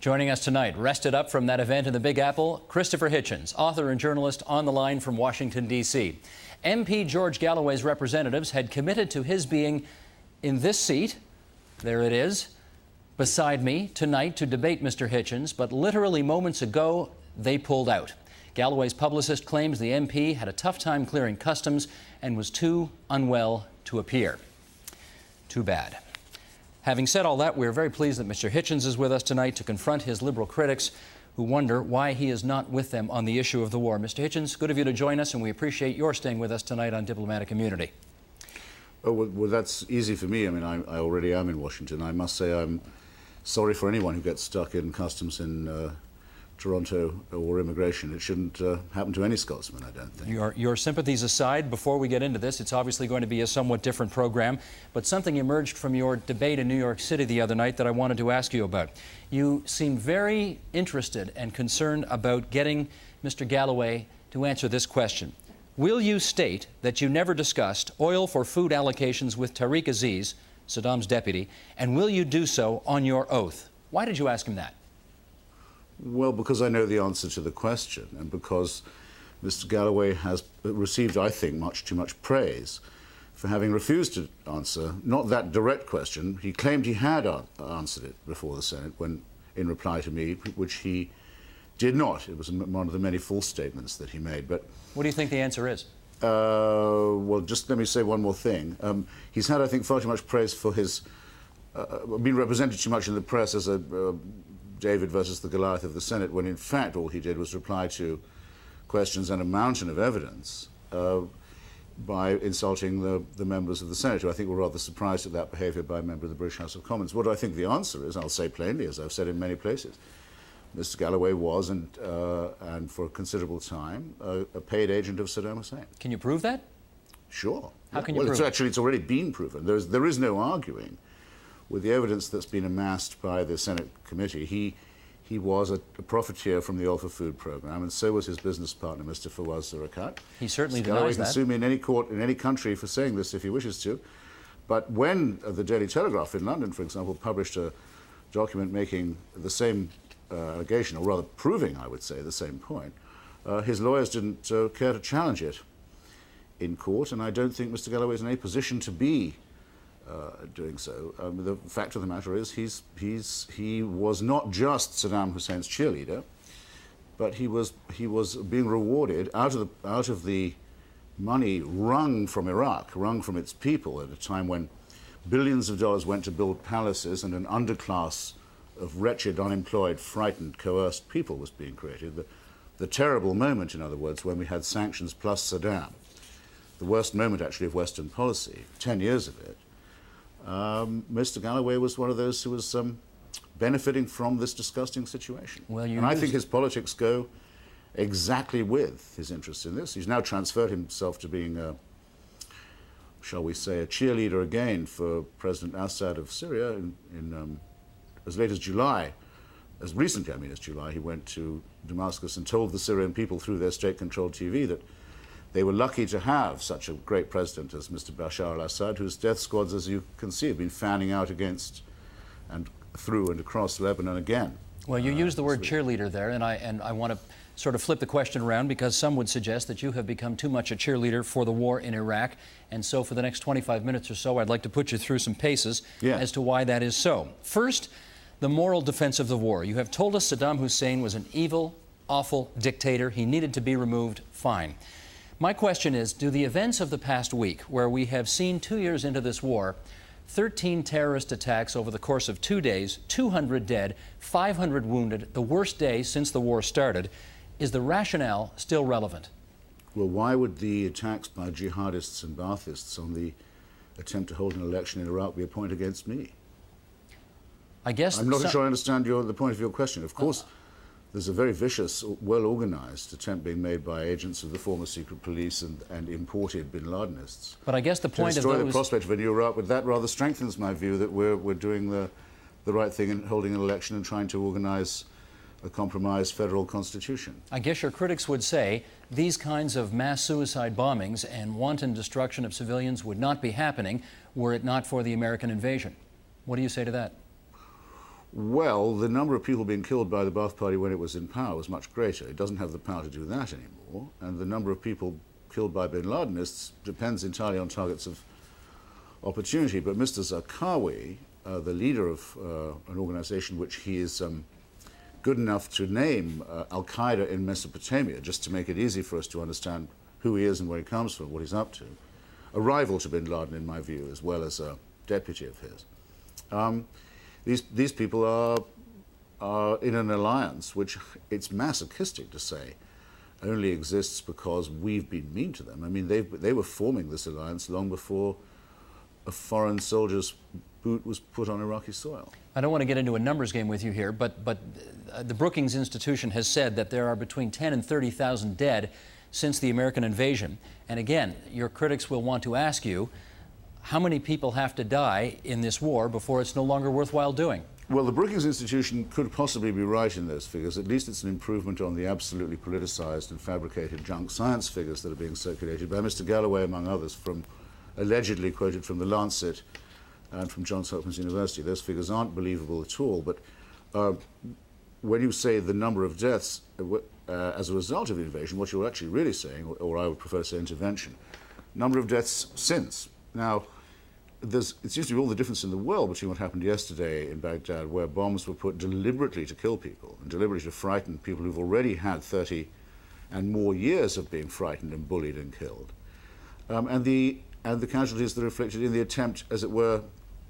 Joining us tonight, rested up from that event in the Big Apple, Christopher Hitchens, author and journalist on the line from Washington, D.C. MP George Galloway's representatives had committed to his being in this seat, there it is, beside me tonight to debate Mr. Hitchens, but literally moments ago, they pulled out. Galloway's publicist claims the MP had a tough time clearing customs and was too unwell to appear. Too bad. Having said all that, we're very pleased that Mr. Hitchens is with us tonight to confront his Liberal critics who wonder why he is not with them on the issue of the war. Mr. Hitchens, good of you to join us, and we appreciate your staying with us tonight on Diplomatic Immunity. Oh, well, that's easy for me. I mean, I already am in Washington. I must say I'm sorry for anyone who gets stuck in customs in Toronto or immigration. It shouldn't happen to any Scotsman, I don't think. Your sympathies aside, before we get into this, it's obviously going to be a somewhat different program, but something emerged from your debate in New York City the other night that I wanted to ask you about. You seem very interested and concerned about getting Mr. Galloway to answer this question. Will you state that you never discussed oil for food allocations with Tariq Aziz, Saddam's deputy, and will you do so on your oath? Why did you ask him that? Well, because I know the answer to the question, and because Mr. Galloway has received, I think, much too much praise for having refused to answer not that direct question. He claimed he had answered it before the Senate when, in reply to me, which he did not. It was one of the many false statements that he made. But what do you think the answer is? Well, just let me say one more thing. He's had, I think, far too much praise for his been represented too much in the press as a David versus the Goliath of the Senate, when in fact all he did was reply to questions and a mountain of evidence by insulting the members of the Senate, who I think were rather surprised at that behaviour by a member of the British House of Commons. What do I think the answer is? I'll say plainly, as I've said in many places. Mr. Galloway was, and for a considerable time, a paid agent of Saddam Hussein. Can you prove that? Sure. How can you prove it? It's already been proven. There is no arguing with the evidence that's been amassed by the Senate committee. He was a profiteer from the Oil for Food program, and so was his business partner, Mr. Fawaz Zarakat. He certainly denies that. Galloway can sue me in any court in any country for saying this if he wishes to. But when the Daily Telegraph in London, for example, published a document making the same allegation, or rather proving, I would say, the same point, his lawyers didn't care to challenge it in court, and I don't think Mr. Galloway is in any position to be doing so. The fact of the matter is he was not just Saddam Hussein's cheerleader, but he was being rewarded out of the money wrung from Iraq, wrung from its people at a time when billions of dollars went to build palaces and an underclass of wretched, unemployed, frightened, coerced people was being created. The terrible moment, in other words, when we had sanctions plus Saddam, the worst moment actually of Western policy, 10 years of it. Mr. Galloway was one of those who was benefiting from this disgusting situation. Well, and I think his politics go exactly with his interest in this. He's now transferred himself to being, shall we say, a cheerleader again for President Assad of Syria. In as late as July, as recently, I mean, as July, he went to Damascus and told the Syrian people through their state-controlled TV that they were lucky to have such a great president as Mr. Bashar al-Assad, whose death squads, as you can see, have been fanning out against and through and across Lebanon again. Well, you used the word cheerleader there, and I want to sort of flip the question around, because some would suggest that you have become too much a cheerleader for the war in Iraq. And so for the next 25 minutes or so, I'd like to put you through some paces as to why that is so. First, the moral defense of the war. You have told us Saddam Hussein was an evil, awful dictator. He needed to be removed. Fine. My question is, do the events of the past week, where we have seen 2 years into this war, 13 terrorist attacks over the course of 2 days, 200 dead, 500 wounded, the worst day since the war started, is the rationale still relevant? Well, why would the attacks by jihadists and Baathists on the attempt to hold an election in Iraq be a point against me? I guess I'm not sure I understand the point of your question. Of course, there's a very vicious, well-organized attempt being made by agents of the former secret police and imported bin Ladenists. But I guess the point to destroy the prospect of a new Iraq, but that rather strengthens my view that we're doing the right thing in holding an election and trying to organize a compromised federal constitution. I guess your critics would say these kinds of mass suicide bombings and wanton destruction of civilians would not be happening were it not for the American invasion. What do you say to that? Well, the number of people being killed by the Ba'ath Party when it was in power was much greater. It doesn't have the power to do that anymore. And the number of people killed by bin Ladenists depends entirely on targets of opportunity. But Mr. Zarqawi, the leader of an organization which he is good enough to name Al-Qaeda in Mesopotamia, just to make it easy for us to understand who he is and where he comes from, what he's up to, a rival to bin Laden in my view, as well as a deputy of his. These people are in an alliance which, it's masochistic to say, only exists because we've been mean to them. I mean, they were forming this alliance long before a foreign soldier's boot was put on Iraqi soil. I don't want to get into a numbers game with you here, but the Brookings Institution has said that there are between 10 and 30,000 dead since the American invasion. And again, your critics will want to ask you, how many people have to die in this war before it's no longer worthwhile doing? Well, the Brookings Institution could possibly be right in those figures. At least it's an improvement on the absolutely politicized and fabricated junk science figures that are being circulated by Mr. Galloway, among others, from allegedly quoted from the Lancet and from Johns Hopkins University. Those figures aren't believable at all. But when you say the number of deaths as a result of the invasion, what you're actually really saying, or I would prefer to say intervention, number of deaths since. Now, it seems to be all the difference in the world between what happened yesterday in Baghdad, where bombs were put deliberately to kill people and deliberately to frighten people who've already had 30 and more years of being frightened and bullied and killed, and the casualties that are inflicted in the attempt, as it were,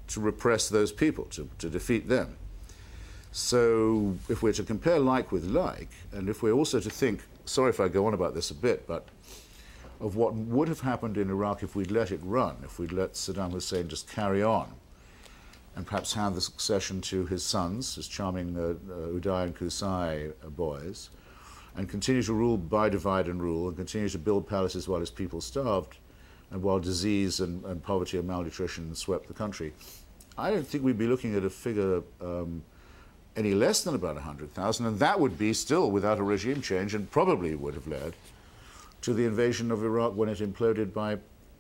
to repress those people, to defeat them. So if we're to compare like with like, and if we're also to think, sorry if I go on about this a bit, but of what would have happened in Iraq if we'd let it run, if we'd let Saddam Hussein just carry on, and perhaps hand the succession to his sons, his charming Uday and Qusay boys, and continue to rule by divide and rule, and continue to build palaces while his people starved, and while disease and poverty and malnutrition swept the country. I don't think we'd be looking at a figure any less than about 100,000, and that would be still without a regime change, and probably would have led to the invasion of Iraq when it imploded by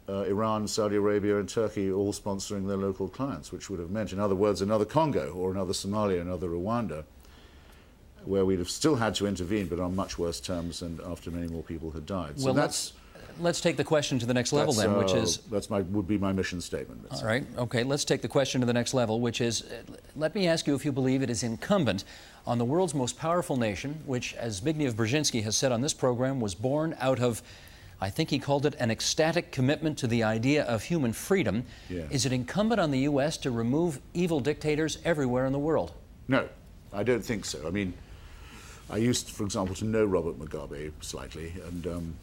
Iran, Saudi Arabia and Turkey all sponsoring their local clients, which would have meant, in other words, another Congo or another Somalia, another Rwanda, where we'd have still had to intervene, but on much worse terms and after many more people had died. So well, let's take the question to the next level then, which is... would be my mission statement. All right, okay, let's take the question to the next level, which is, let me ask you if you believe it is incumbent on the world's most powerful nation, which, as Zbigniew Brzezinski has said on this program, was born out of, I think he called it, an ecstatic commitment to the idea of human freedom. Yeah. Is it incumbent on the U.S. to remove evil dictators everywhere in the world? No, I don't think so. I mean, I used, for example, to know Robert Mugabe slightly, and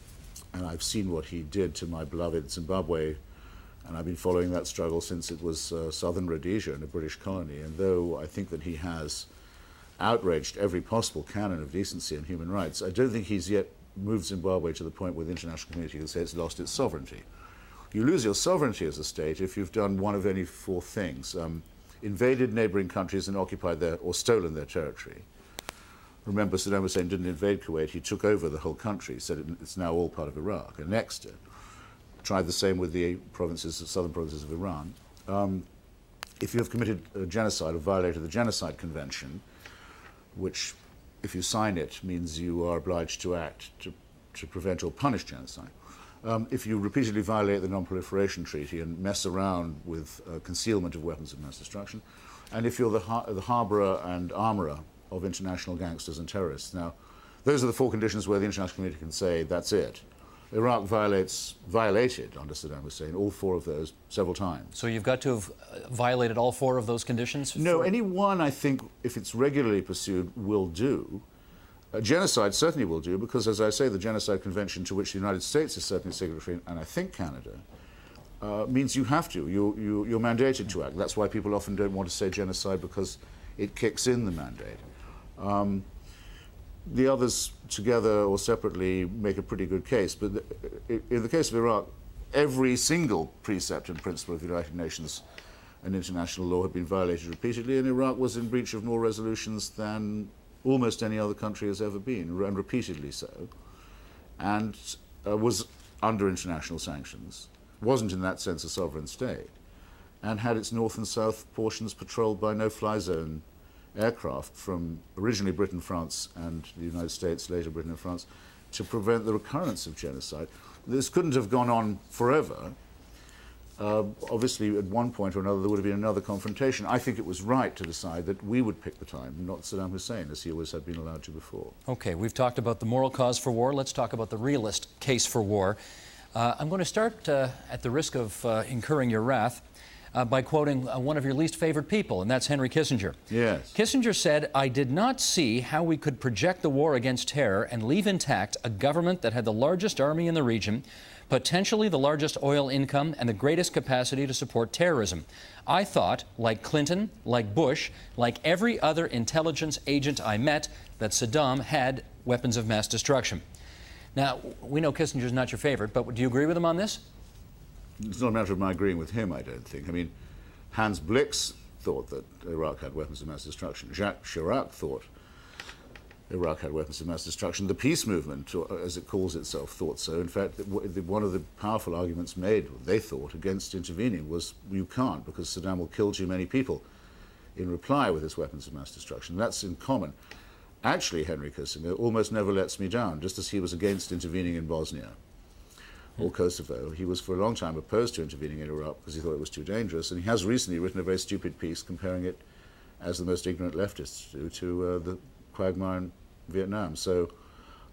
I've seen what he did to my beloved Zimbabwe, and I've been following that struggle since it was southern Rhodesia and a British colony. And though I think that he has outraged every possible canon of decency and human rights, I don't think he's yet moved Zimbabwe to the point where the international community can say it's lost its sovereignty. You lose your sovereignty as a state if you've done one of any four things: invaded neighboring countries and occupied their, or stolen their territory. Remember, Saddam Hussein didn't invade Kuwait, he took over the whole country, said it's now all part of Iraq, annexed it. Tried the same with the southern provinces of Iran. If you have committed a genocide or violated the Genocide Convention, which, if you sign it, means you are obliged to act to prevent or punish genocide. If you repeatedly violate the Non-Proliferation Treaty and mess around with concealment of weapons of mass destruction, and if you're the harbourer and armourer of international gangsters and terrorists. Now, those are the four conditions where the international community can say, that's it. Iraq violated, under Saddam Hussein, all four of those several times. So you've got to have violated all four of those conditions? No, any one, I think, if it's regularly pursued, will do. Genocide certainly will do, because, as I say, the Genocide Convention, to which the United States is certainly signatory, and I think Canada, means you have to. You're mandated to act. That's why people often don't want to say genocide, because it kicks in the mandate. The others, together or separately, make a pretty good case. But in the case of Iraq, every single precept and principle of the United Nations and international law had been violated repeatedly, and Iraq was in breach of more resolutions than almost any other country has ever been, and repeatedly so, and was under international sanctions, wasn't in that sense a sovereign state, and had its north and south portions patrolled by no-fly zone aircraft from originally Britain, France, and the United States, later Britain and France, to prevent the recurrence of genocide. This couldn't have gone on forever. Obviously, at one point or another, there would have been another confrontation. I think it was right to decide that we would pick the time, not Saddam Hussein, as he always had been allowed to before. Okay, we've talked about the moral cause for war. Let's talk about the realist case for war. I'm going to start, at the risk of incurring your wrath, by quoting one of your least favorite people, and that's Henry Kissinger. Yes. Kissinger said, "I did not see how we could project the war against terror and leave intact a government that had the largest army in the region, potentially the largest oil income, and the greatest capacity to support terrorism. I thought, like Clinton, like Bush, like every other intelligence agent I met, that Saddam had weapons of mass destruction." Now, we know Kissinger's not your favorite, but do you agree with him on this? It's not a matter of my agreeing with him, I don't think. I mean, Hans Blix thought that Iraq had weapons of mass destruction. Jacques Chirac thought Iraq had weapons of mass destruction. The peace movement, or as it calls itself, thought so. In fact, one of the powerful arguments made, they thought, against intervening was you can't, because Saddam will kill too many people in reply with his weapons of mass destruction. That's in common. Actually, Henry Kissinger almost never lets me down, just as he was against intervening in Bosnia or Kosovo. He was for a long time opposed to intervening in Iraq because he thought it was too dangerous, and he has recently written a very stupid piece comparing it, as the most ignorant leftists do, to the quagmire in Vietnam. So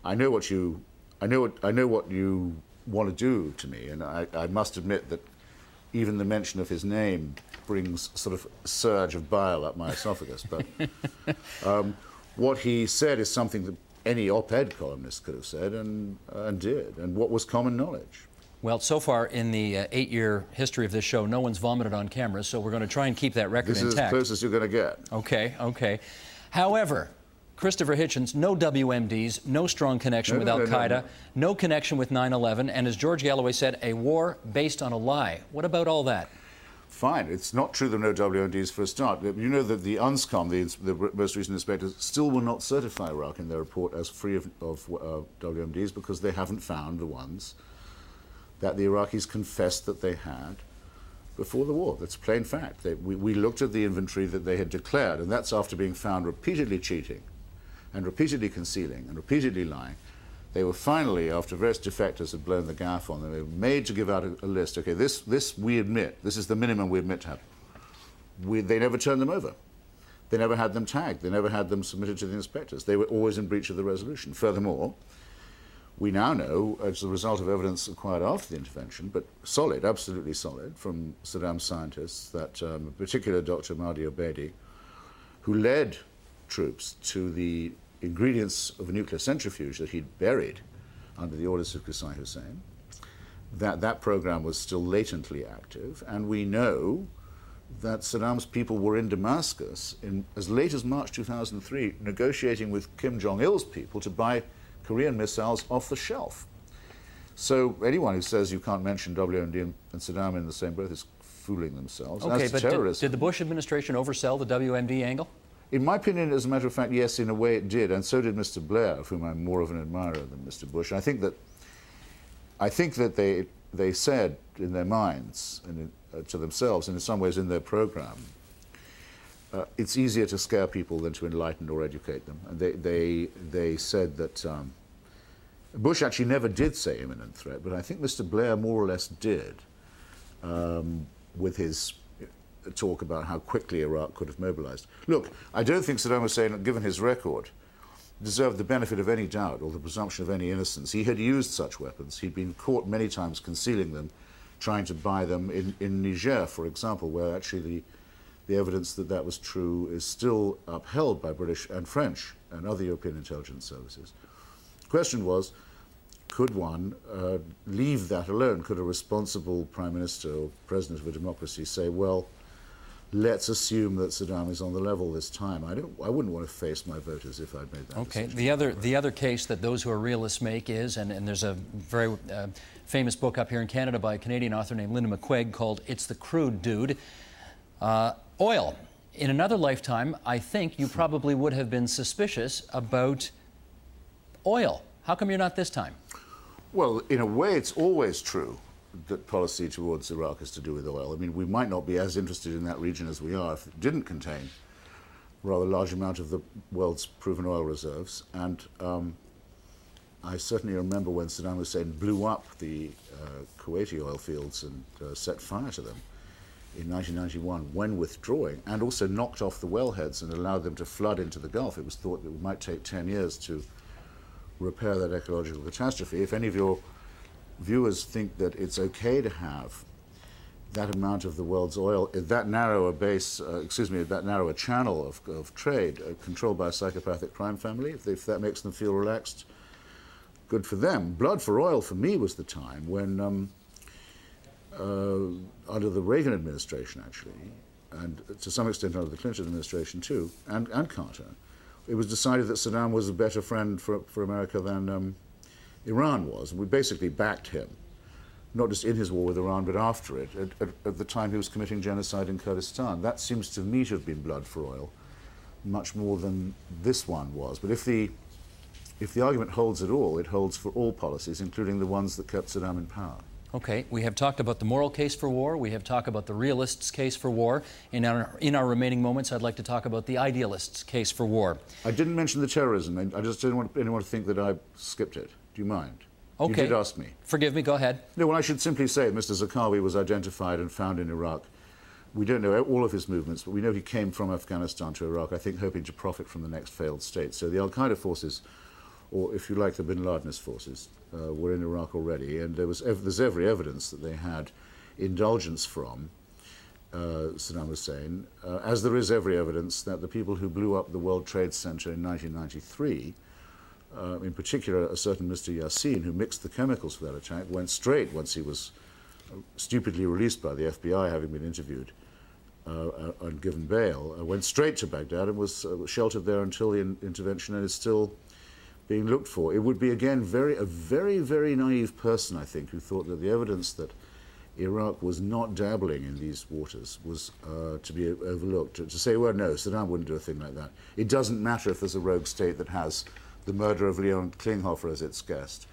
I know what you want to do to me, and I must admit that even the mention of his name brings sort of a surge of bile up my esophagus. But what he said is something that any op-ed columnist could have said and did, and what was common knowledge. Well, so far in the 8-year history of this show, no one's vomited on camera, so we're going to try and keep that record intact. This is as close as you're going to get. Okay, okay. However, Christopher Hitchens, no WMDs, no strong connection with Al-Qaeda, no connection with 9/11, and as George Galloway said, a war based on a lie. What about all that? Fine. It's not true there are no WMDs for a start. You know that the UNSCOM, the most recent inspectors, still will not certify Iraq in their report as free of WMDs because they haven't found the ones that the Iraqis confessed that they had before the war. That's plain fact. We looked at the inventory that they had declared, and that's after being found repeatedly cheating and repeatedly concealing and repeatedly lying. They were finally, after various defectors had blown the gaff on them, they were made to give out a list. Okay, this we admit. This is the minimum we admit to have. They never turned them over. They never had them tagged. They never had them submitted to the inspectors. They were always in breach of the resolution. Furthermore, we now know, as a result of evidence acquired after the intervention, but solid, absolutely solid, from Saddam's scientists, that in particular Dr. Mahdi Obeidi, who led troops to the ingredients of a nuclear centrifuge that he'd buried under the orders of Qusay Hussein, that program was still latently active, and we know that Saddam's people were in Damascus as late as March 2003 negotiating with Kim Jong-il's people to buy Korean missiles off the shelf. So anyone who says you can't mention WMD and Saddam in the same breath is fooling themselves. Okay, as but terrorism, did the Bush administration oversell the WMD angle? In my opinion, as a matter of fact, yes, in a way it did, and so did Mr. Blair, of whom I'm more of an admirer than Mr. Bush. I think that they said in their minds and to themselves, and in some ways in their program, it's easier to scare people than to enlighten or educate them. And they said that Bush actually never did say imminent threat, but I think Mr. Blair more or less did, with his talk about how quickly Iraq could have mobilized. Look, I don't think Saddam Hussein, given his record, deserved the benefit of any doubt or the presumption of any innocence. He had used such weapons. He'd been caught many times concealing them, trying to buy them in Niger, for example, where actually the evidence that that was true is still upheld by British and French and other European intelligence services. The question was, could one leave that alone? Could a responsible prime minister or president of a democracy say, well, let's assume that Saddam is on the level this time? I wouldn't want to face my voters if I'd made that decision. The other case that those who are realists make is, and there's a very famous book up here in Canada by a Canadian author named Linda McQuaig called It's the Crude Dude. Oil. In another lifetime, I think you probably would have been suspicious about oil. How come you're not this time? Well, in a way, it's always true that policy towards Iraq has to do with oil. I mean, we might not be as interested in that region as we are if it didn't contain rather large amount of the world's proven oil reserves. And I certainly remember when Saddam Hussein blew up the Kuwaiti oil fields and set fire to them in 1991 when withdrawing, and also knocked off the wellheads and allowed them to flood into the Gulf. It was thought that it might take 10 years to repair that ecological catastrophe. If any of your viewers think that it's okay to have that amount of the world's oil, that narrow a base, that narrow a channel of trade controlled by a psychopathic crime family, if that makes them feel relaxed, good for them. Blood for oil for me was the time when, under the Reagan administration actually, and to some extent under the Clinton administration too, and Carter, it was decided that Saddam was a better friend for America than Iran was. And we basically backed him, not just in his war with Iran, but after it, at the time he was committing genocide in Kurdistan. That seems to me to have been blood for oil, much more than this one was. But if the argument holds at all, it holds for all policies, including the ones that kept Saddam in power. Okay, we have talked about the moral case for war. We have talked about the realists' case for war. In our remaining moments, I'd like to talk about the idealists' case for war. I didn't mention the terrorism. I just didn't want anyone to think that I skipped it. Do you mind? Okay. You did ask me. Forgive me, go ahead. No, well, I should simply say Mr. Zarqawi was identified and found in Iraq. We don't know all of his movements, but we know he came from Afghanistan to Iraq, I think hoping to profit from the next failed state. So the al-Qaeda forces, or if you like, the bin Ladenist forces, were in Iraq already, and there's every evidence that they had indulgence from Saddam Hussein, as there is every evidence that the people who blew up the World Trade Center in 1993, in particular a certain Mr. Yassin, who mixed the chemicals for that attack, went straight, once he was stupidly released by the FBI, having been interviewed and given bail, went straight to Baghdad and was sheltered there until the intervention, and is still being looked for. It would be, again, a very, very naive person, I think, who thought that the evidence that Iraq was not dabbling in these waters was to be overlooked. To say, well, no, Saddam wouldn't do a thing like that. It doesn't matter if there's a rogue state that has the murder of Leon Klinghoffer as its guest,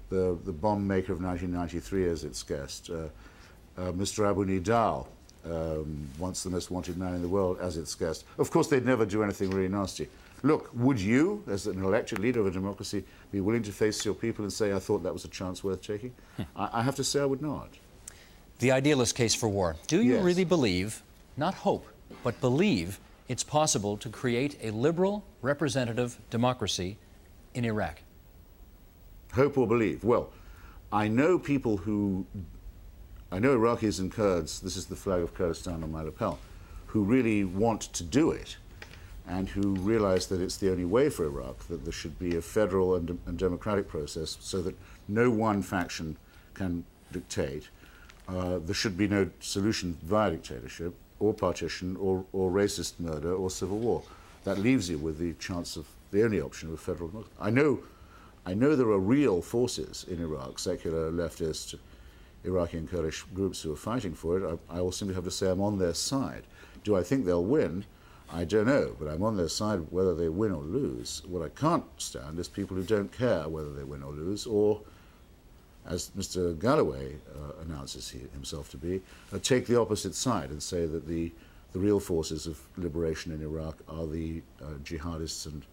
the bomb maker of 1993 as its guest, Mr. Abu Nidal, once the most wanted man in the world, as its guest. Of course, they'd never do anything really nasty. Look, would you, as an elected leader of a democracy, be willing to face your people and say, I thought that was a chance worth taking? I have to say I would not. The idealist case for war. Do you Yes. really believe, not hope, but believe it's possible to create a liberal representative democracy in Iraq? Hope or believe? Well, I know Iraqis and Kurds, this is the flag of Kurdistan on my lapel, who really want to do it, and who realize that it's the only way for Iraq, that there should be a federal and democratic process so that no one faction can dictate. There should be no solution via dictatorship or partition or racist murder or civil war. That leaves you with the chance of the only option of a federal democracy. I know there are real forces in Iraq, secular, leftist, Iraqi and Kurdish groups who are fighting for it. I will simply have to say I'm on their side. Do I think they'll win? I don't know, but I'm on their side whether they win or lose. What I can't stand is people who don't care whether they win or lose, or, as Mr. Galloway announces himself to be, take the opposite side and say that the real forces of liberation in Iraq are the jihadists and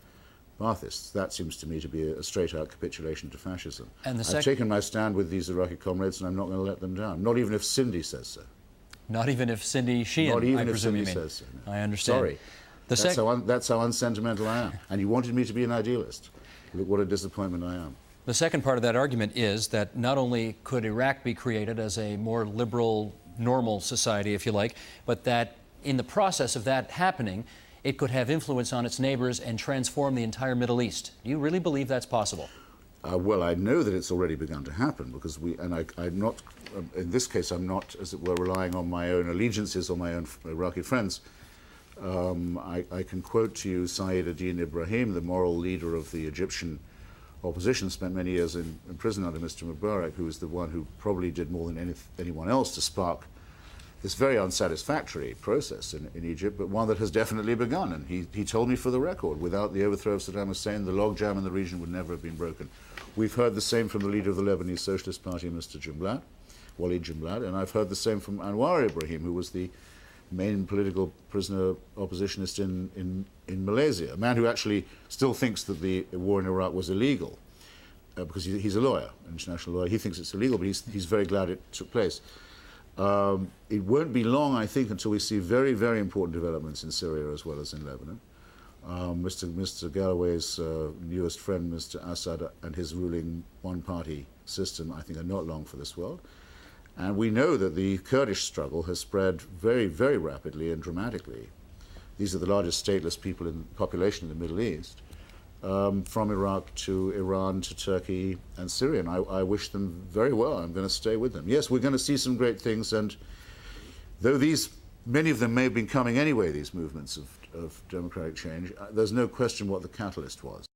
Baathists. That seems to me to be a straight-out capitulation to fascism. And I've taken my stand with these Iraqi comrades, and I'm not going to let them down, not even if Cindy says so. Not even if Cindy Sheehan, not even I if presume Cindy you mean. says so. No. I understand. Sorry. That's how unsentimental I am. And you wanted me to be an idealist. Look what a disappointment I am. The second part of that argument is that not only could Iraq be created as a more liberal, normal society, if you like, but that in the process of that happening, it could have influence on its neighbors and transform the entire Middle East. Do you really believe that's possible? Well, I know that it's already begun to happen because I'm not, in this case, I'm not, as it were, relying on my own allegiances or my own Iraqi friends. I can quote to you Saeed ad-Din Ibrahim, the moral leader of the Egyptian opposition, spent many years in prison under Mr. Mubarak, who was the one who probably did more than anyone else to spark this very unsatisfactory process in Egypt, but one that has definitely begun. And he told me for the record, without the overthrow of Saddam Hussein, the logjam in the region would never have been broken. We've heard the same from the leader of the Lebanese Socialist Party, Mr. Jumblat, Walid Jumblat, and I've heard the same from Anwar Ibrahim, who was the main political prisoner oppositionist in Malaysia, a man who actually still thinks that the war in Iraq was illegal, because he's a lawyer, an international lawyer. He thinks it's illegal, but he's very glad it took place. It won't be long, I think, until we see very, very important developments in Syria as well as in Lebanon. Mr. Galloway's newest friend, Mr. Assad, and his ruling one-party system, I think, are not long for this world. And we know that the Kurdish struggle has spread very, very rapidly and dramatically. These are the largest stateless population in the Middle East, from Iraq to Iran to Turkey and Syria. And I wish them very well. I'm going to stay with them. Yes, we're going to see some great things, and though many of them may have been coming anyway, these movements of democratic change, there's no question what the catalyst was.